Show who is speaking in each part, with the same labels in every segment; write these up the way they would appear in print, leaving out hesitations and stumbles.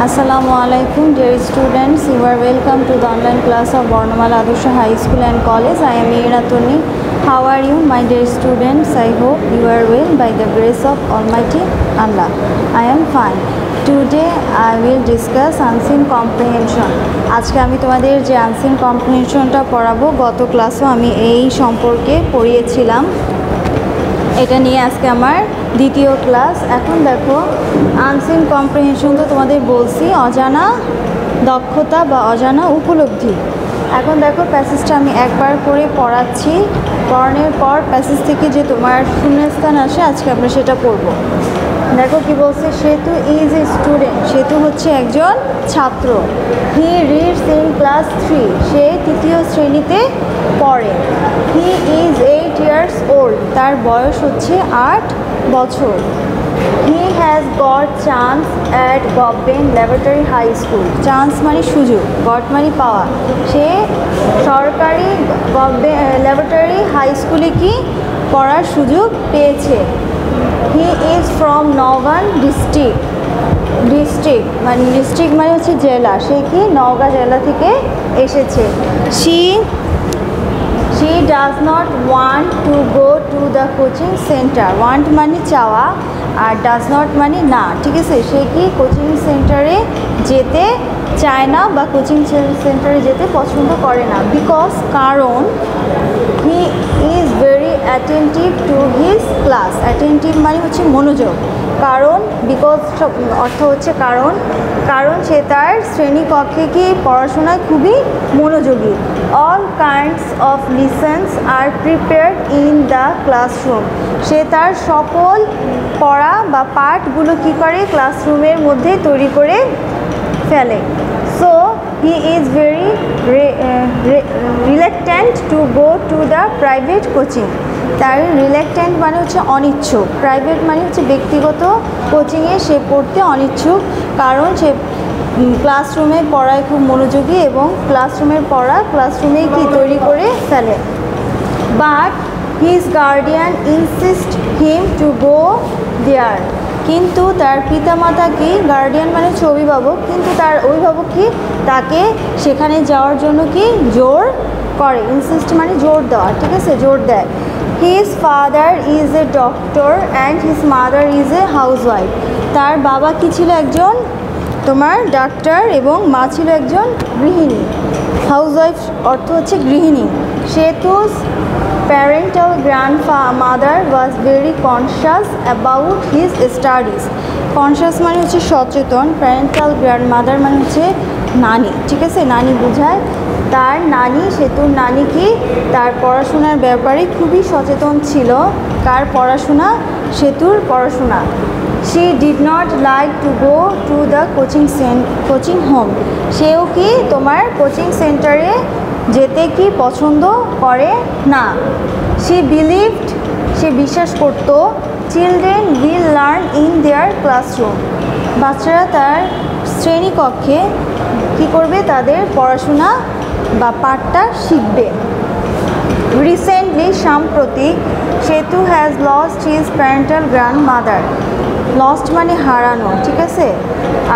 Speaker 1: Assalamualaikum dear students, you are welcome to the online class of Bornomala Adorsha High School and College. I am Iratuni. How are you my dear students? I hope you are well by the grace of Almighty Allah. I am fine. Today I will discuss unseen comprehension. আজকে আমি তোমাদের যে unseen comprehensionটা পড়াবো গত ক্লাসে আমি এই সম্পর্কে পড়িয়েছিলাম। এটা নিয়ে আজকে আমার দ্বিতীয় ক্লাস। এখন দেখো আনসিন কম্প্রিহেনশন তো তোমাদের বলছি অজানা দক্ষতা বা অজানা উপলব্ধি। এখন দেখো প্যাসেজটা আমি একবার করে পড়াচ্ছি, পড়ানোর পর প্যাসেজ থেকে যে তোমার শূন্যস্থান আসে আজকে আমরা সেটা পড়ব। দেখো কি বলছে, সেতু ইজ এ স্টুডেন্ট, সেতু হচ্ছে একজন ছাত্র। হি রিডস ইন ক্লাস 3, সে তৃতীয় শ্রেণীতে পড়ে। হি ইজ 8 years old, তার বয়স হচ্ছে 8 বছর। He has got chance at government laboratory high school, chance মানে সুযোগ, গট মানে পাওয়া। সে সরকারি ল্যাবরেটরি হাই স্কুলে কি পড়ার সুযোগ পেয়েছে। He is from Naogaon district, district মানে হচ্ছে জেলা, সে কি নওগাঁ জেলা থেকে এসেছে। She does not want to go to the coaching center, want মানে চাওয়া আর does not মানে না, ঠিক আছে। সে কি কোচিং সেন্টারে যেতে চায় না বা কোচিং সেন্টারে যেতে পছন্দ করে না। বিকজ কারণ he is very attentive to his class, attentive মানে হচ্ছে মনোযোগ। কারণ বিকজ অর্থ হচ্ছে কারণ, কারণ সে তার শ্রেণীকক্ষে কি পড়াশোনায় খুবই মনোযোগী। All kinds of lessons are prepared in the classroom, সে তার সকল পড়া বা পাঠগুলো কী করে ক্লাসরুমের মধ্যে তৈরি করে ফেলে। So he is very reluctant to go to the private coaching, তার রিলেক্ট্যান্ট মানে হচ্ছে অনিচ্ছুক, প্রাইভেট মানে হচ্ছে ব্যক্তিগত কোচিংয়ে সে পড়তে অনিচ্ছুক। কারণ সে ক্লাসরুমে পড়ায় খুব মনোযোগী এবং ক্লাসরুমের পড়া ক্লাসরুমেই কি তৈরি করে ফেলে। But his guardian insist him to go there, কিন্তু তার পিতামাতা কি, গার্ডিয়ান মানে হচ্ছে অভিভাবক, কিন্তু তার অভিভাবক কি তাকে সেখানে যাওয়ার জন্য কি জোর করে। ইনসিস্ট মানে জোর দেওয়া, ঠিক আছে, জোর দেয়। His father is a doctor and his mother is a housewife, তার বাবা কি ছিল একজন তোমার ডাক্তার এবং মা ছিল একজন গৃহিণী। হাউসওয়াইফ অর্থ হচ্ছে গৃহিণী। Setu's parental grandmother was very conscious about his studies, conscious মানে হচ্ছে সচেতন, প্যারেন্টাল গ্র্যান্ডমাদার মানে হচ্ছে নানি, ঠিক আছে, নানি বোঝায়। তার নানি, সেতুর নানি কি তার পড়াশোনার ব্যাপারে খুবই সচেতন ছিল। কার পড়াশোনা? সেতুর পড়াশোনা। She did not like to go to the coaching home, সেও কি তোমার কোচিং সেন্টারে যেতে কি পছন্দ করে না। She believed, সে বিশ্বাস করত, children will learn in their classroom, বাচ্চারা তার শ্রেণীকক্ষে কি করবে, তাদের পড়াশোনা বা পাঠটা শিখবে। রিসেন্টলি, সাম্প্রতিক, সেতু has lost his parental grandmother, lost মানে হারানো, ঠিক আছে,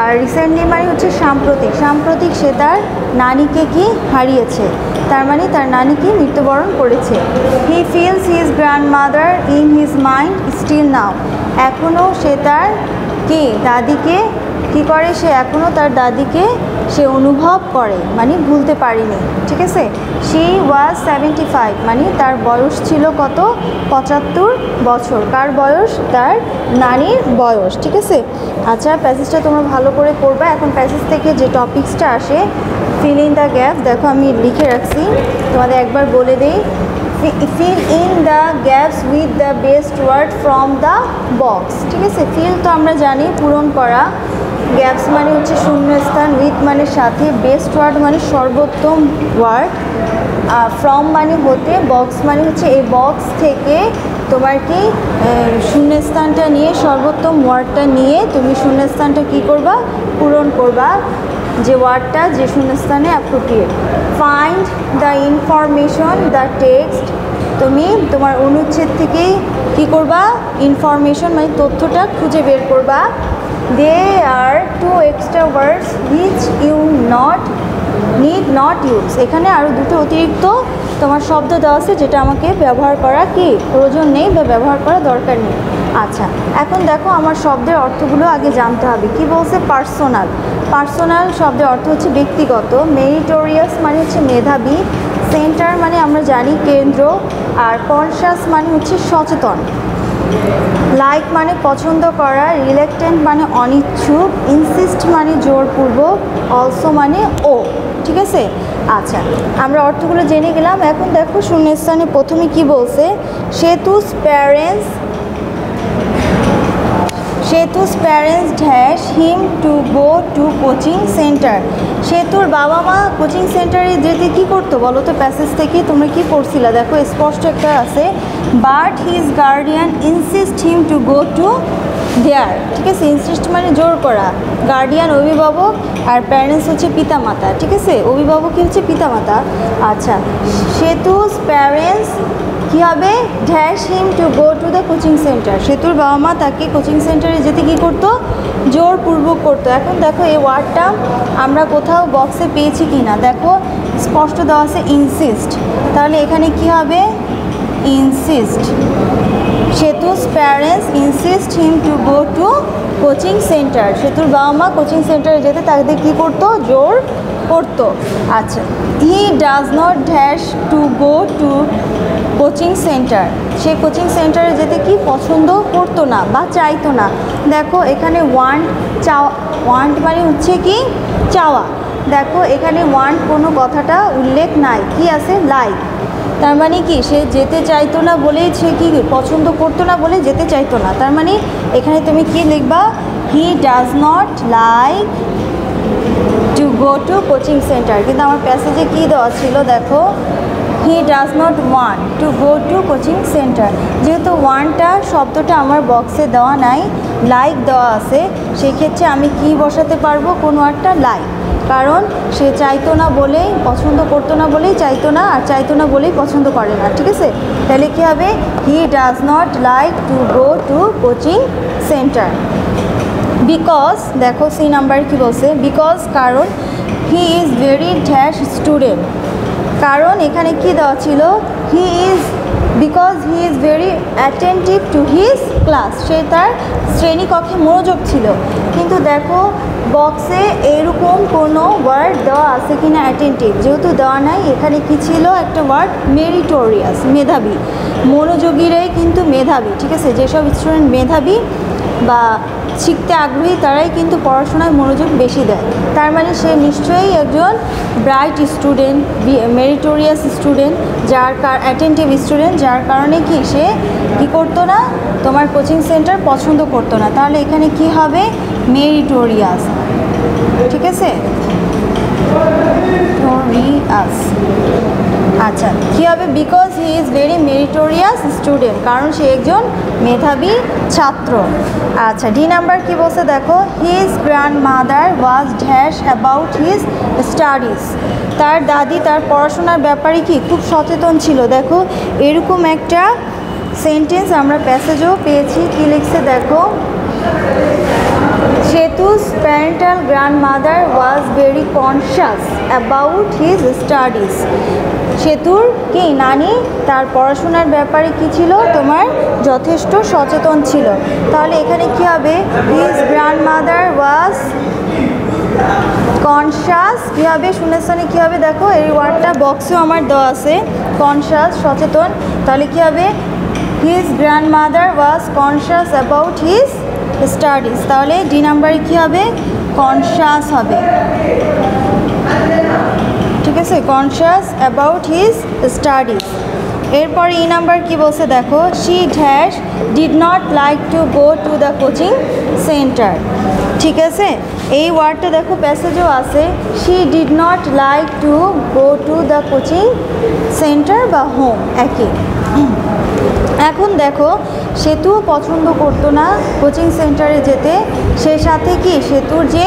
Speaker 1: আর রিসেন্টলি মানে হচ্ছে সাম্প্রতিক, সাম্প্রতিক সে তার নানিকে কি হারিয়েছে, তার মানে তার নানি কি মৃত্যুবরণ করেছে। He feels his grandmother in his mind still now, এখনও সে তার কি দাদিকে কী করে, সে এখনও তার দাদিকে সে অনুভব করে, মানে ভুলতে পারিনি, ঠিক আছে। শি ওয়াজ 75, মানে তার বয়স ছিল কত, 75 বছর। কার বয়স? তার নানির বয়স, ঠিক আছে। আচ্ছা, প্যাসেজটা তোমরা ভালো করে পড়বা। এখন প্যাসেজ থেকে যে টপিক্সটা আসে, ফিল ইন দ্য গ্যাপস, দেখো আমি লিখে রাখছি, তোমাদের একবার বলে দিই। Fill in the gaps with the best word from the box, ঠিক আছে। ফিল তো আমরা জানি পূরণ করা, গ্যাপস মানে হচ্ছে শূন্যস্থান, উইথ মানে সাথে, বেস্ট ওয়ার্ড মানে সর্বোত্তম ওয়ার্ড, ফ্রম মানে হতে, বক্স মানে হচ্ছে এই বক্স থেকে তোমার কি শূন্যস্থানটা নিয়ে, সর্বোত্তম ওয়ার্ডটা নিয়ে তুমি শূন্যস্থানটা কি করবা, পূরণ করবা, যে ওয়ার্ডটা যে শূন্যস্থানে appropriate. Find the information, the text তুমি তোমার অনুচ্ছেদ থেকেই কী করবা, ইনফরমেশন মানে তথ্যটা খুঁজে বের করবা। They are two extra words which you need not use. এখানে আরও দুটো অতিরিক্ত তোমার শব্দ দেওয়া আছে যেটা আমাকে ব্যবহার করা কি প্রয়োজন নেই বা ব্যবহার করা দরকার নেই। আচ্ছা, এখন দেখো আমার শব্দের অর্থগুলো আগে জানতে হবে। কি বলছে? পার্সোনাল। পার্সোনাল শব্দের অর্থ হচ্ছে ব্যক্তিগত। মেরিটোরিয়াস মানে হচ্ছে মেধাবী। সেন্টার মানে আমরা জানি কেন্দ্র। আর কনশাস মানে হচ্ছে সচেতন। লাইক মানে পছন্দ করা। রিলেক্টেন্ট মানে অনিচ্ছুক। ইনসিস্ট মানে জোরপূর্বক। অলসো মানে ও। ঠিক আছে? আচ্ছা, আমরা অর্থগুলো জেনে গেলাম। এখন দেখো শূন্যস্থানে প্রথমে কি বলছে, Setu's parents dash him to go to coaching centre. সেতুর বাবা মা কোচিং সেন্টারে যেতে কী করতো বলো তো? প্যাসেজ থেকে তোমরা কি পড়ছিলা? দেখো স্পষ্ট একটা আছে, but his guardian insist him to go to their. ঠিক আছে? ইনসিস্ট মানে জোর করা, গার্ডিয়ান অভিভাবক, আর প্যারেন্টস হচ্ছে পিতামাতা। ঠিক আছে? অভিভাবকই হচ্ছে পিতামাতা। আচ্ছা, সেতুস প্যারেন্টস কী হবে? Dash him to go to the coaching centre. সেতুর বাবা মা তাকে কোচিং সেন্টারে যেতে কী করতো? জোরপূর্বক করতো। এখন দেখো এই ওয়ার্ডটা আমরা কোথাও বক্সে পেয়েছি কি না, দেখো স্পষ্ট দেওয়া আছে ইনসিস্ট। তাহলে এখানে কি হবে? Insist. Setu's parents insist him to go to coaching centre. সেতুর বাবা মা কোচিং সেন্টারে যেতে তাদের কী করতো? জোর করতো। আচ্ছা, হি does not dash two go to coaching centre. Say coaching সেন্টারে যেতে কি পছন্দ করতো না বা চাইতো না। দেখো এখানে ওয়ান্ট মানে হচ্ছে কি চাওয়া। দেখো এখানে ওয়ান্ট কোনো কথাটা উল্লেখ নাই, কি আছে? লাইক। তার মানে কি সে যেতে চাইতো না বলেই সে কি পছন্দ করতো না বলে যেতে চাইতো না। তার মানে এখানে তুমি কি লিখবা? হি does not like to go to coaching centre. কিন্তু আমার প্যাসেজে কী দেওয়া ছিল দেখো, হি does not want to go to coaching centre. যেহেতু ওয়ান্টটা শব্দটা আমার বক্সে দেওয়া নাই, লাইক দেওয়া আছে, সেক্ষেত্রে আমি কি বসাতে পারবো? কোন ওয়ার্ডটা? লাইক। কারণ সে চাইতো না বলেই, পছন্দ করতো না বলেই চাইতো না, আর চাইতো না বলেই পছন্দ করে না। ঠিক আছে? তাহলে কী হবে? He does not like to go to coaching centre. Because, দেখো সি নাম্বার কি বলছে, বিকজ কারণ, he is very dash student. কারণ এখানে কি দেওয়া ছিল? Because he is very attentive to his class. সে তার শ্রেণীকক্ষে মনোযোগ ছিল। কিন্তু দেখো বক্সে এরকম কোনো ওয়ার্ড দেওয়া আছে কিনা অ্যাটেন্টিভ, যেহেতু দেওয়া নাই, এখানে কি ছিল? একটা ওয়ার্ড মেরিটোরিয়াস, মেধাবী। মনোযোগীরাই কিন্তু মেধাবী। ঠিক আছে? যেসব স্টুডেন্ট মেধাবী বা শিখতে আগ্রহী তারাই কিন্তু পড়াশোনায় মনোযোগ বেশি দেয়। তার মানে সে নিশ্চয়ই একজন bright student, meritorious student, attentive student, যার কারণে কি সে কী করতো না? তোমার কোচিং সেন্টার পছন্দ করতো না। তাহলে এখানে কি হবে? মেরিটোরিয়াস। ঠিক আছে? আচ্ছা, কী হবে? Because he is very meritorious student. কারণ সে একজন মেধাবী ছাত্র। আচ্ছা, ডি নাম্বার কি বলছে দেখো, his grandmother was dash about his studies. তার দাদি তার পড়াশোনার ব্যাপারে কি খুব সচেতন ছিল। দেখো এরকম একটা সেন্টেন্স আমরা প্যাসেজও পেয়েছি। কি লিখছে দেখো, Setu's parental grandmother was very conscious about his studies. সেতুর কি নানি তার পড়াশোনার ব্যাপারে কি ছিল? তোমার যথেষ্ট সচেতন ছিল। তাহলে এখানে কি হবে? His grandmother was conscious. কী হবে? শূন্যস্থানে কী হবে? দেখো এই ওয়ার্ডটা বক্সেও আমার দেওয়া আছে, কনশাস, সচেতন। তাহলে কী হবে? His grandmother was conscious about his studies. তাহলে ডি নাম্বারে কী হবে? কনশাস হবে। ঠিক আছে? Conscious about his studies. এরপর ই নাম্বার কি বলছে দেখো, she dash did not like to go to the coaching centre. ঠিক আছে? এই ওয়ার্ডটা দেখো প্যাসেজও আছে, she did not like to go to the coaching centre বা হোম, একই। এখন দেখো সেতু পছন্দ করতো না কোচিং সেন্টারে যেতে, সেই সাথে কি সেতুর যে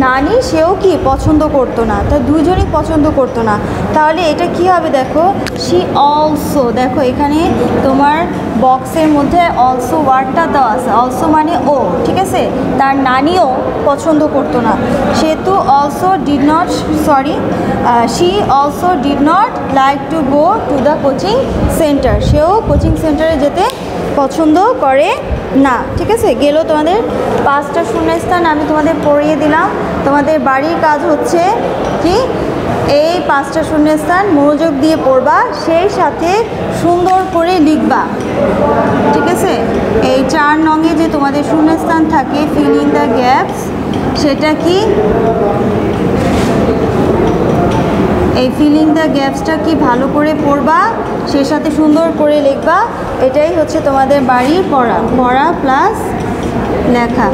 Speaker 1: নানি সেও কি পছন্দ করতো না, তা দুজনই পছন্দ করতো না। তাহলে এটা কি হবে দেখো, শি অলসো, দেখো এখানে তোমার বক্সের মধ্যে অলসো ওয়ার্ডটা দেওয়া আছে, অলসো মানে ও, ঠিক আছে। তার নানিও পছন্দ করতো না, সেহেতু also did not, sorry, she also did not like to go to the coaching centre, সেও কোচিং সেন্টারে যেতে পছন্দ করে না, ঠিক আছে। গেল তোমাদের 5টা শূন্যস্থান আমি তোমাদের পড়িয়ে দিলাম। তোমাদের বাড়ির কাজ হচ্ছে কি, এই 5টা শূন্যস্থান মনোযোগ দিয়ে পড়বা, সেই সাথে সুন্দর করে লিখবা, ঠিক আছে। এই 4 নঙে যে তোমাদের শূন্যস্থান থাকে, ফিল ইন দ্য গ্যাপস, সেটা কি, এই ফিলিং দ্য গ্যাপসটা কি ভালো করে পড়বা, সে সাথে সুন্দর করে লিখবা। এটাই হচ্ছে তোমাদের বাড়ির পড়া প্লাস লেখা,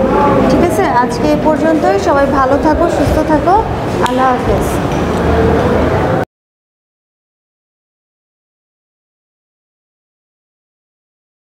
Speaker 1: ঠিক আছে। আজকে এ পর্যন্তই, সবাই ভালো থাকো, সুস্থ থাকো, আল্লাহ হাফেজ।